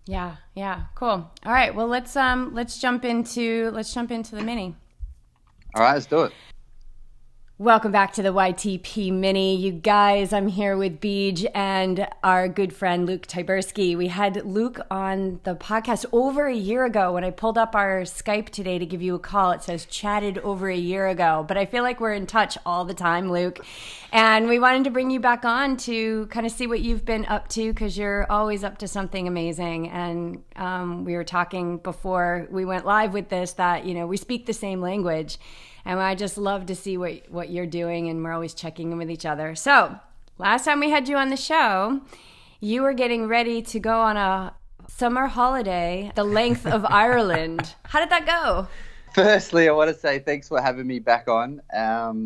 Yeah, yeah, cool. All right, well let's jump into the mini. All right, let's do it. Welcome back to the YTP Mini. You guys, I'm here with Beej and our good friend Luke Tyburksi. We had Luke on the podcast over a year ago. When I pulled up our Skype today to give you a call, it says chatted over a year ago. But I feel like we're in touch all the time, Luke. And we wanted to bring you back on to kind of see what you've been up to because you're always up to something amazing. And we were talking before we went live with this that, we speak the same language. And I just love to see what you're doing, and we're always checking in with each other. So, last time we had you on the show, you were getting ready to go on a summer holiday, the length of Ireland. How did that go? Firstly, I want to say thanks for having me back on.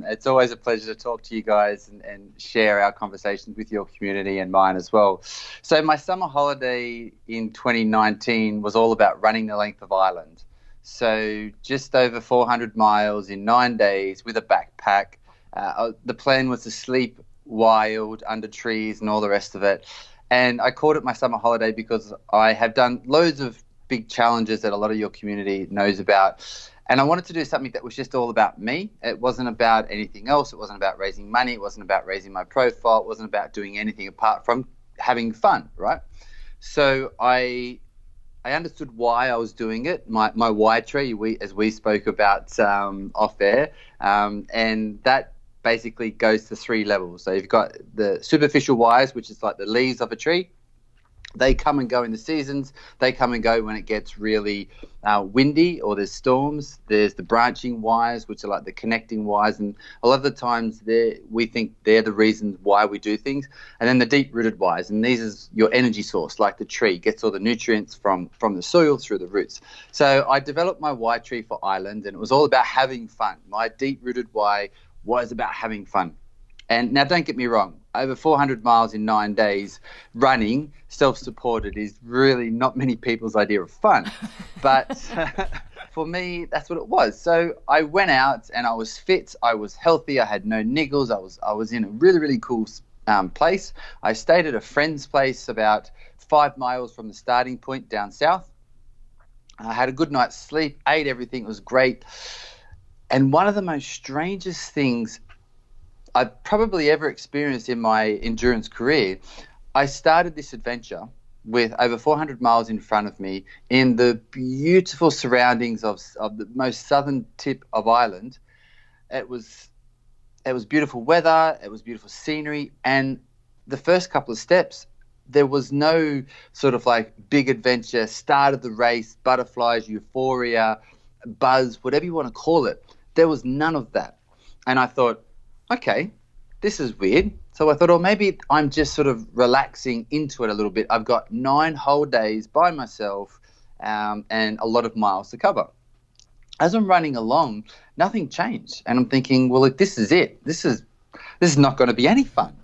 It's always a pleasure to talk to you guys and share our conversations with your community and mine as well. So my summer holiday in 2019 was all about running the length of Ireland. So just over 400 miles in 9 days with a backpack. The plan was to sleep wild under trees and all the rest of it. And I called it my summer holiday because I have done loads of big challenges that a lot of your community knows about. And I wanted to do something that was just all about me. It wasn't about anything else. It wasn't about raising money. It wasn't about raising my profile. It wasn't about doing anything apart from having fun, right? So I understood why I was doing it. My why tree, as we spoke about off air, and that basically goes to three levels. So you've got the superficial whys, which is like the leaves of a tree. They come and go in the seasons. They come and go when it gets really windy or there's storms. There's the branching wires, which are like the connecting wires. And a lot of the times we think they're the reasons why we do things. And then the deep-rooted wires. And these is your energy source, like the tree, gets all the nutrients from the soil through the roots. So I developed my why tree for Ireland, and it was all about having fun. My deep-rooted why was about having fun. And now, don't get me wrong, over 400 miles in 9 days running, self-supported, is really not many people's idea of fun. But for me, that's what it was. So I went out and I was fit, I was healthy, I had no niggles, I was in a really, really cool place. I stayed at a friend's place about 5 miles from the starting point down south. I had a good night's sleep, ate everything, it was great. And one of the most strangest things I've probably ever experienced in my endurance career, I started this adventure with over 400 miles in front of me in the beautiful surroundings of the most southern tip of Ireland. It was it was beautiful weather, it was beautiful scenery, and the first couple of steps, there was no sort of like big adventure, start of the race, butterflies, euphoria, buzz, whatever you want to call it. There was none of that. And I thought, okay, this is weird. So I thought, oh, maybe I'm just sort of relaxing into it a little bit. I've got 9 whole days by myself, and a lot of miles to cover. As I'm running along, nothing changed, and I'm thinking, well, if this is it. This is not going to be any fun.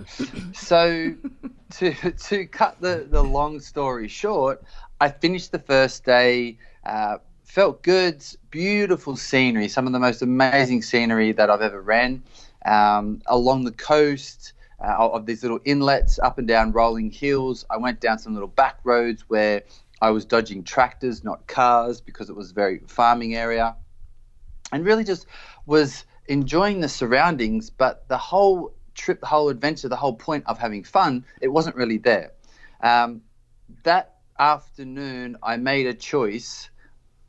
So to cut the long story short, I finished the first day. Felt good, beautiful scenery, some of the most amazing scenery that I've ever ran along the coast of these little inlets, up and down rolling hills. I went down some little back roads where I was dodging tractors, not cars, because it was a very farming area, and really just was enjoying the surroundings. But the whole trip, the whole adventure, the whole point of having fun, it wasn't really there. Um, that afternoon, I made a choice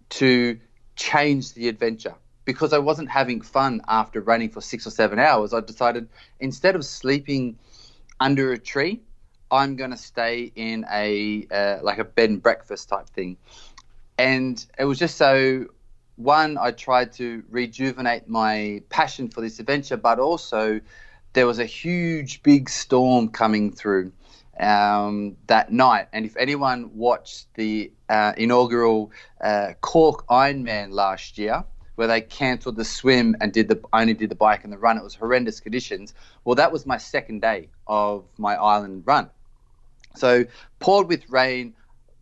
to change the adventure because I wasn't having fun after running for 6 or 7 hours. I decided instead of sleeping under a tree, I'm going to stay in a like a bed and breakfast type thing. And it was just so, one, I tried to rejuvenate my passion for this adventure, but also there was a huge, big storm coming through that night. And if anyone watched the inaugural Cork Ironman last year, where they cancelled the swim and only did the bike and the run, it was horrendous conditions. Well, that was my second day of my island run. So poured with rain,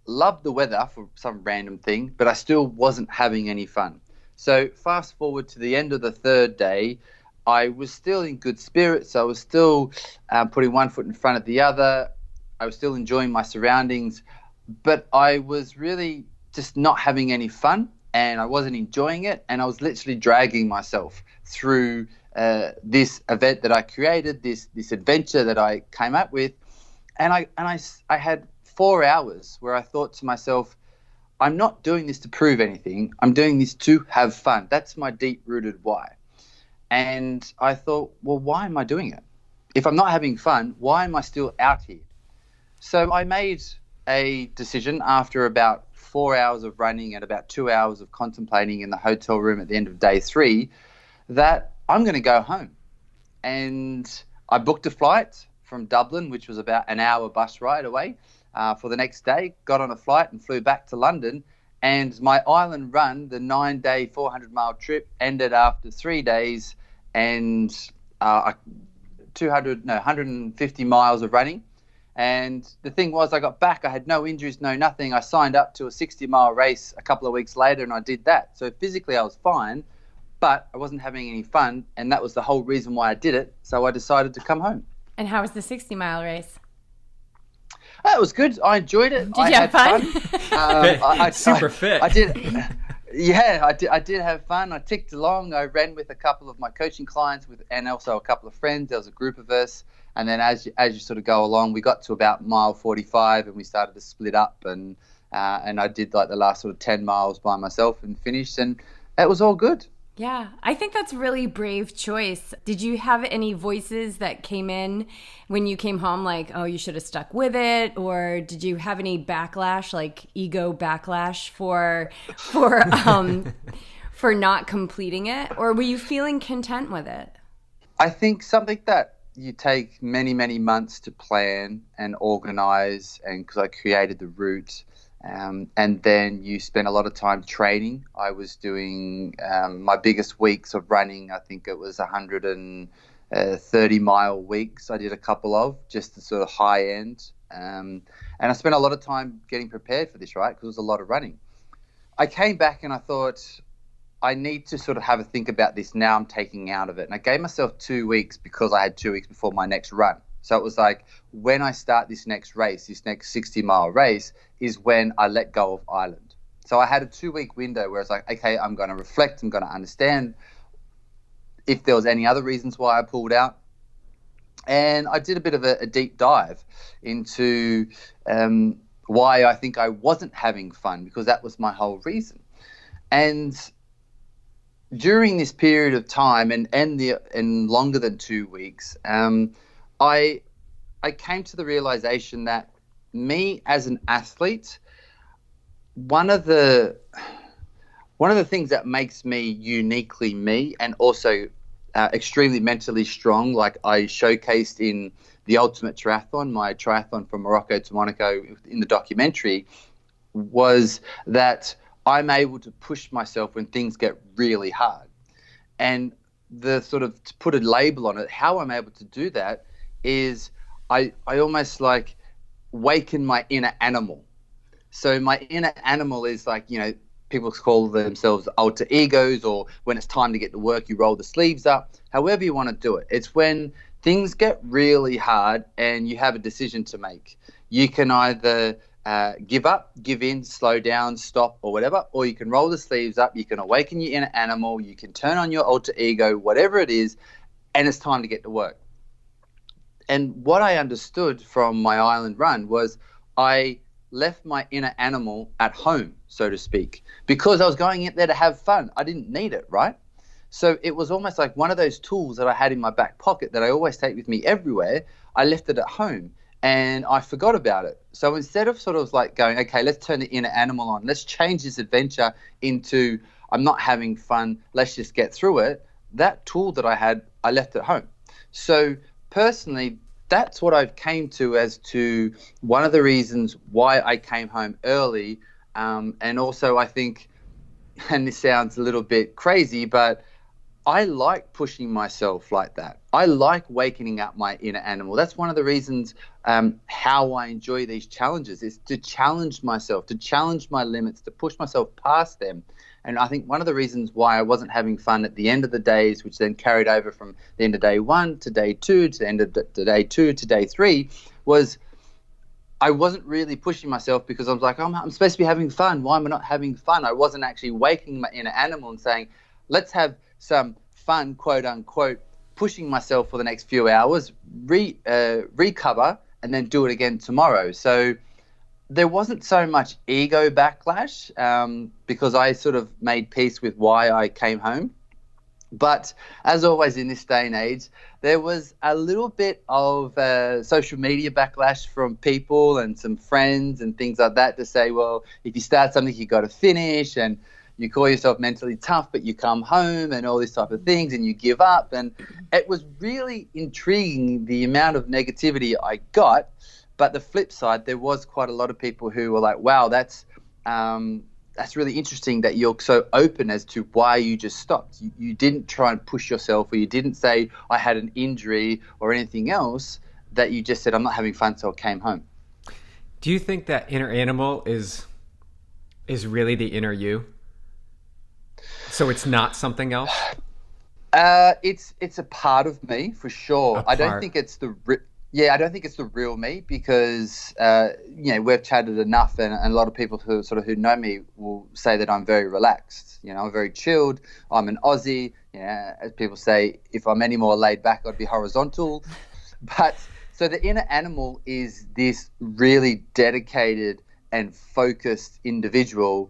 loved the weather for some random thing, but I still wasn't having any fun. So fast forward to the end of the third day, I was still in good spirits. I was still putting one foot in front of the other. I was still enjoying my surroundings, but I was really just not having any fun, and I wasn't enjoying it, and I was literally dragging myself through this event that I created, this adventure that I came up with, and I had 4 hours where I thought to myself, I'm not doing this to prove anything. I'm doing this to have fun. That's my deep-rooted why. And I thought, well, why am I doing it? If I'm not having fun, why am I still out here? So I made a decision after about 4 hours of running and about 2 hours of contemplating in the hotel room at the end of day 3 that I'm going to go home. And I booked a flight from Dublin, which was about an hour bus ride away, for the next day, got on a flight and flew back to London. And my island run, the 9-day, 400-mile trip, ended after 3 days and 150 miles of running. And the thing was, I got back, I had no injuries, no nothing. I signed up to a 60-mile race a couple of weeks later, and I did that. So physically I was fine, but I wasn't having any fun, and that was the whole reason why I did it. So I decided to come home. And how was the 60-mile race? It was good. I enjoyed it. Did you have fun? Super fit. I did. Yeah, I did have fun. I ticked along. I ran with a couple of my coaching clients and also a couple of friends. There was a group of us. And then as you sort of go along, we got to about mile 45 and we started to split up. And I did like the last sort of 10 miles by myself and finished. And it was all good. Yeah, I think that's a really brave choice. Did you have any voices that came in when you came home like, oh, you should have stuck with it? Or did you have any backlash, like ego backlash for not completing it? Or were you feeling content with it? I think something that you take many, many months to plan and organize, and because I created the route, and then you spend a lot of time training. I was doing my biggest weeks of running. I think it was 130-mile weeks. I did a couple of just the sort of high end. And I spent a lot of time getting prepared for this, right? Because it was a lot of running. I came back and I thought, I need to sort of have a think about this now I'm taking out of it. And I gave myself 2 weeks because I had 2 weeks before my next run. So it was like, when I start this next race, this next 60-mile race, is when I let go of Ireland. So I had a 2-week window where it's like, okay, I'm going to reflect. I'm going to understand if there was any other reasons why I pulled out. And I did a bit of a deep dive into why I think I wasn't having fun, because that was my whole reason. And during this period of time and longer than 2 weeks, I came to the realization that me as an athlete, one of the things that makes me uniquely me and also extremely mentally strong, like I showcased in the Ultimate Triathlon, my triathlon from Morocco to Monaco in the documentary, was that I'm able to push myself when things get really hard. And the sort of, to put a label on it, how I'm able to do that is I almost like waken my inner animal. So my inner animal is like, people call themselves alter egos, or when it's time to get to work, you roll the sleeves up, however you want to do it. It's when things get really hard and you have a decision to make. You can either give up, give in, slow down, stop, or whatever, or you can roll the sleeves up, you can awaken your inner animal, you can turn on your alter ego, whatever it is, and it's time to get to work. And what I understood from my island run was I left my inner animal at home, so to speak, because I was going in there to have fun. I didn't need it, right? So it was almost like one of those tools that I had in my back pocket that I always take with me everywhere. I left it at home and I forgot about it. So instead of sort of like going, okay, let's turn the inner animal on, let's change this adventure into I'm not having fun, let's just get through it, that tool that I had, I left at home. So personally, that's what I've came to as to one of the reasons why I came home early. And also I think, and this sounds a little bit crazy, but I like pushing myself like that. I like wakening up my inner animal. That's one of the reasons how I enjoy these challenges, is to challenge myself, to challenge my limits, to push myself past them. And I think one of the reasons why I wasn't having fun at the end of the days, which then carried over from the end of day 1 to day 2 to the end of day 2 to day 3, was I wasn't really pushing myself because I was like, I'm supposed to be having fun. Why am I not having fun? I wasn't actually waking my inner animal and saying, let's have some fun, quote unquote, pushing myself for the next few hours, recover, and then do it again tomorrow. So there wasn't so much ego backlash because I sort of made peace with why I came home. But as always in this day and age, there was a little bit of social media backlash from people and some friends and things like that to say, well, if you start something, you got to finish, and you call yourself mentally tough, but you come home and all these type of things and you give up. And it was really intriguing, the amount of negativity I got. But the flip side, there was quite a lot of people who were like, wow, that's really interesting that you're so open as to why you just stopped. You didn't try and push yourself, or you didn't say I had an injury or anything else, that you just said, I'm not having fun, so I came home. Do you think that inner animal is really the inner you? So it's not something else? It's a part of me for sure. I don't think it's I don't think it's the real me, because we've chatted enough, and a lot of people who know me will say that I'm very relaxed. I'm very chilled. I'm an Aussie. As people say, if I'm any more laid back, I'd be horizontal. But so the inner animal is this really dedicated and focused individual.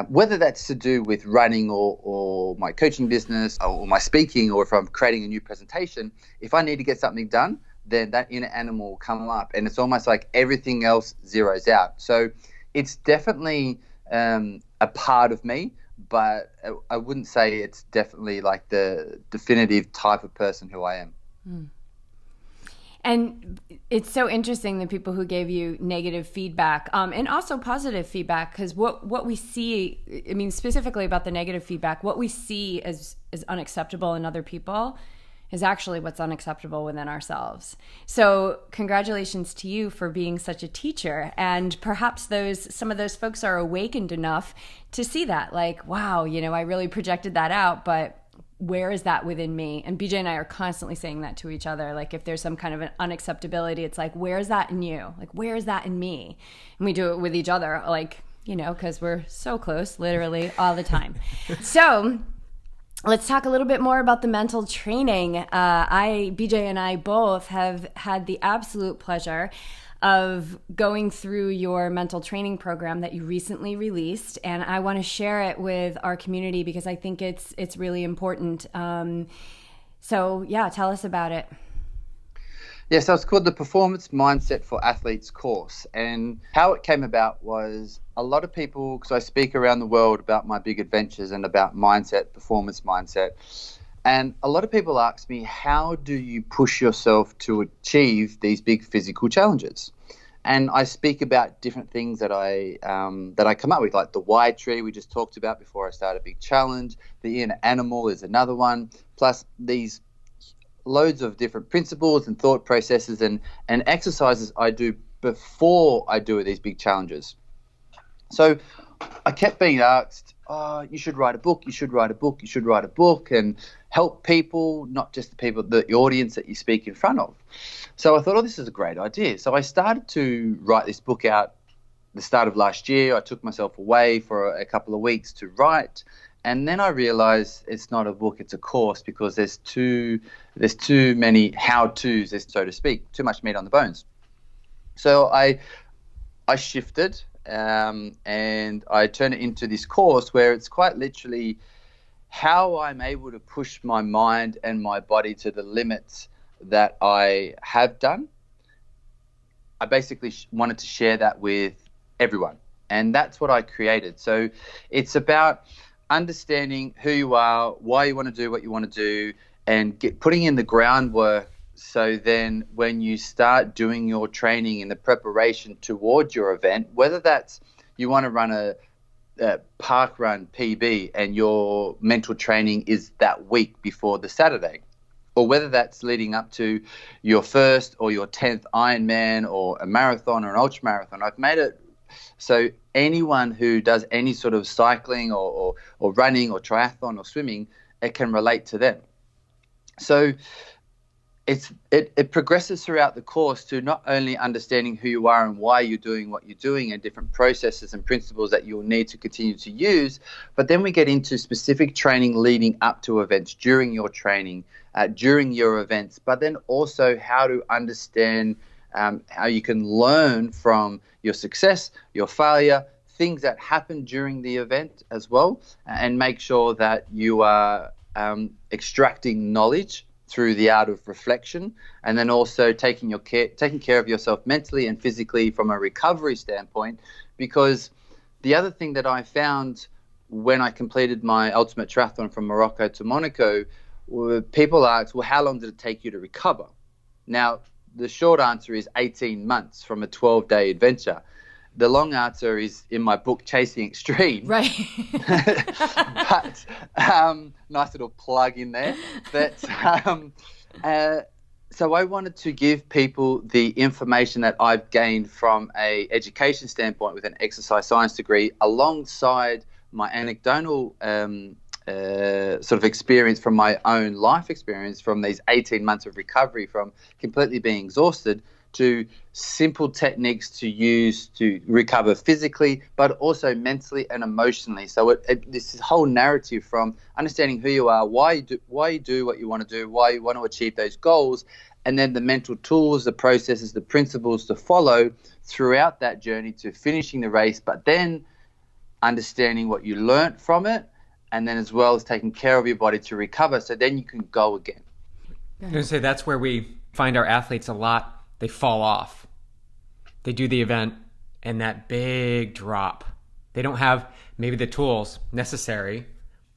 Whether that's to do with running or my coaching business or my speaking, or if I'm creating a new presentation, if I need to get something done, then that inner animal will come up, and it's almost like everything else zeroes out. So it's definitely a part of me, but I wouldn't say it's definitely like the definitive type of person who I am. Mm. And it's so interesting, the people who gave you negative feedback and also positive feedback, because what we see, I mean, specifically about the negative feedback, what we see as unacceptable in other people is actually what's unacceptable within ourselves. So congratulations to you for being such a teacher. And perhaps some of those folks are awakened enough to see that, like, wow, I really projected that out, but where is that within me? And BJ and I are constantly saying that to each other. Like, if there's some kind of an unacceptability, it's like, where is that in you? Like, where is that in me? And we do it with each other, like, because we're so close, literally all the time. So let's talk a little bit more about the mental training. BJ and I both have had the absolute pleasure of going through your mental training program that you recently released, and I want to share it with our community because I think it's really important. So yeah, tell us about it. Yeah, so it's called the Performance Mindset for Athletes course. And how it came about was a lot of people, because I speak around the world about my big adventures and about mindset, performance mindset. And a lot of people ask me, how do you push yourself to achieve these big physical challenges? And I speak about different things that I come up with, like the why tree we just talked about before I start a big challenge. The inner animal is another one, plus these loads of different principles and thought processes and exercises I do before I do these big challenges. So I kept being asked, you should write a book, you should write a book, you should write a book and help people, not just the people, the audience that you speak in front of. So I thought, this is a great idea. So I started to write this book out the start of last year. I took myself away for a couple of weeks to write. And then I realized it's not a book, it's a course, because there's too many how-tos, so to speak, too much meat on the bones. So I shifted and I turned it into this course where it's quite literally how I'm able to push my mind and my body to the limits that I have done. I basically wanted to share that with everyone, and that's what I created. So it's about understanding who you are, why you want to do what you want to do, and putting in the groundwork, so then when you start doing your training in the preparation towards your event, whether that's you want to run a park run PB and your mental training is that week before the Saturday, or whether that's leading up to your first or your 10th Ironman or a marathon or an ultra marathon. I've made it so anyone who does any sort of cycling or running or triathlon or swimming, it can relate to them. So it progresses throughout the course to not only understanding who you are and why you're doing what you're doing and different processes and principles that you'll need to continue to use, but then we get into specific training leading up to events, during your training, during your events, but then also how to understand how you can learn from your success, your failure, things that happen during the event as well, and make sure that you are extracting knowledge through the art of reflection, and then also taking care of yourself mentally and physically from a recovery standpoint. Because the other thing that I found when I completed my ultimate triathlon from Morocco to Monaco, people asked, well, how long did it take you to recover? Now, the short answer is 18 months from a 12-day adventure. The long answer is in my book, Chasing Extreme. Right. But nice little plug in there. But so I wanted to give people the information that I've gained from a education standpoint with an exercise science degree, alongside my anecdotal sort of experience from my own life experience from these 18 months of recovery from completely being exhausted, to simple techniques to use to recover physically, but also mentally and emotionally. So this whole narrative from understanding who you are, why you do what you want to do, why you want to achieve those goals, and then the mental tools, the processes, the principles to follow throughout that journey to finishing the race, but then understanding what you learnt from it, and then as well as taking care of your body to recover, so then you can go again. I'm going to say that's where we find our athletes a lot. They fall off. They do the event, and that big drop. They don't have maybe the tools necessary.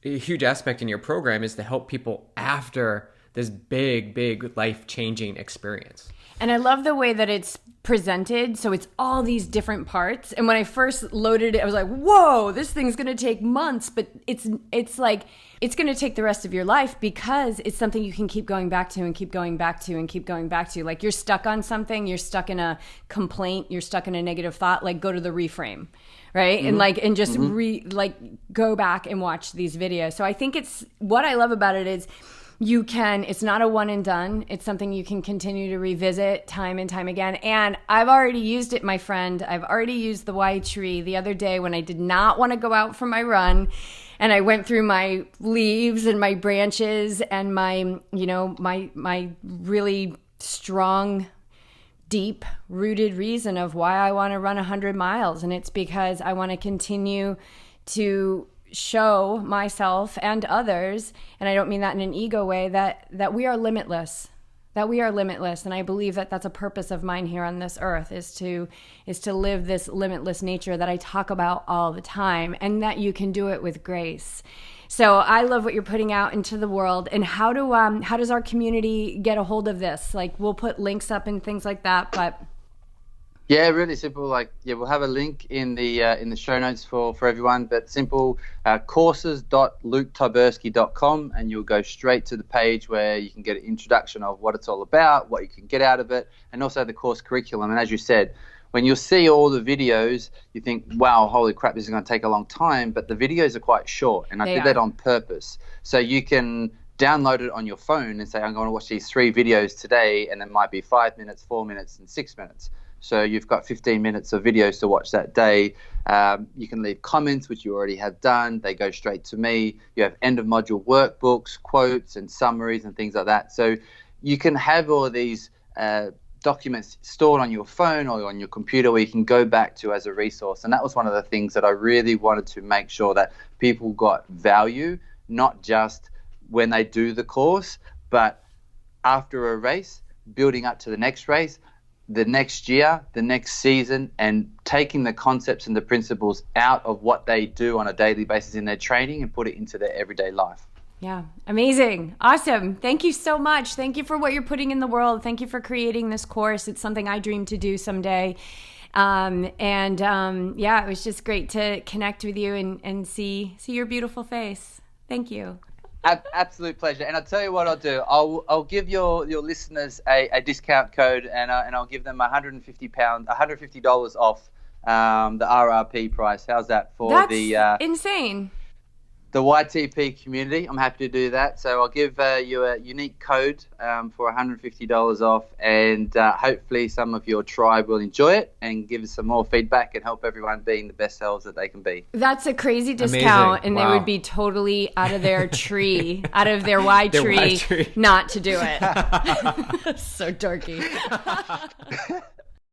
A huge aspect in your program is to help people after this big life-changing experience. And I love the way that it's presented. So it's all these different parts. And when I first loaded it, I was like, whoa, this thing's going to take months. But it's like, it's going to take the rest of your life, because it's something you can keep going back to and keep going back to and keep going back to. Like, you're stuck on something, you're stuck in a complaint, you're stuck in a negative thought, like, go to the reframe, right? Mm-hmm. And just go back and watch these videos. So I think what I love about it is, it's not a one and done. It's something you can continue to revisit time and time again. And I've already used it, my friend. I've already used the Y tree the other day when I did not want to go out for my run. And I went through my leaves and my branches and my really strong, deep rooted reason of why I want to run 100 miles. And it's because I want to continue to show myself and others, and I don't mean that in an ego way, that we are limitless. And I believe that that's a purpose of mine here on this earth, is to live this limitless nature that I talk about all the time, and that you can do it with grace. So I love what you're putting out into the world. And how does our community get a hold of this? Like, we'll put links up and things like that, but yeah, really simple. We'll have a link in the show notes for everyone, but simple, courses.luketyburski.com, and you'll go straight to the page where you can get an introduction of what it's all about, what you can get out of it, and also the course curriculum. And as you said, when you see all the videos, you think, wow, holy crap, this is going to take a long time, but the videos are quite short, and I did that on purpose. So you can download it on your phone and say, I'm going to watch these 3 videos today, and it might be 5 minutes, 4 minutes, and 6 minutes. So you've got 15 minutes of videos to watch that day. You can leave comments, which you already have done. They go straight to me. You have end of module workbooks, quotes, and summaries and things like that. So you can have all these documents stored on your phone or on your computer where you can go back to as a resource. And that was one of the things that I really wanted to make sure that people got value, not just when they do the course, but after a race, building up to the next race, the next year, the next season, and taking the concepts and the principles out of what they do on a daily basis in their training and put it into their everyday life. Yeah. Amazing. Awesome. Thank you so much. Thank you for what you're putting in the world. Thank you for creating this course. It's something I dream to do someday. It was just great to connect with you and see your beautiful face. Thank you. Absolute pleasure. And I'll tell you what I'll do. I'll give your listeners a discount code, and I'll give them $150 off the RRP price. How's that for? That's insane. the YTP community. I'm happy to do that. So I'll give you a unique code for $150 off, and hopefully some of your tribe will enjoy it and give us some more feedback and help everyone being the best selves that they can be. That's a crazy discount. Amazing. And Wow. they would be totally out of their tree, out of their Y tree, not to do it. So dorky.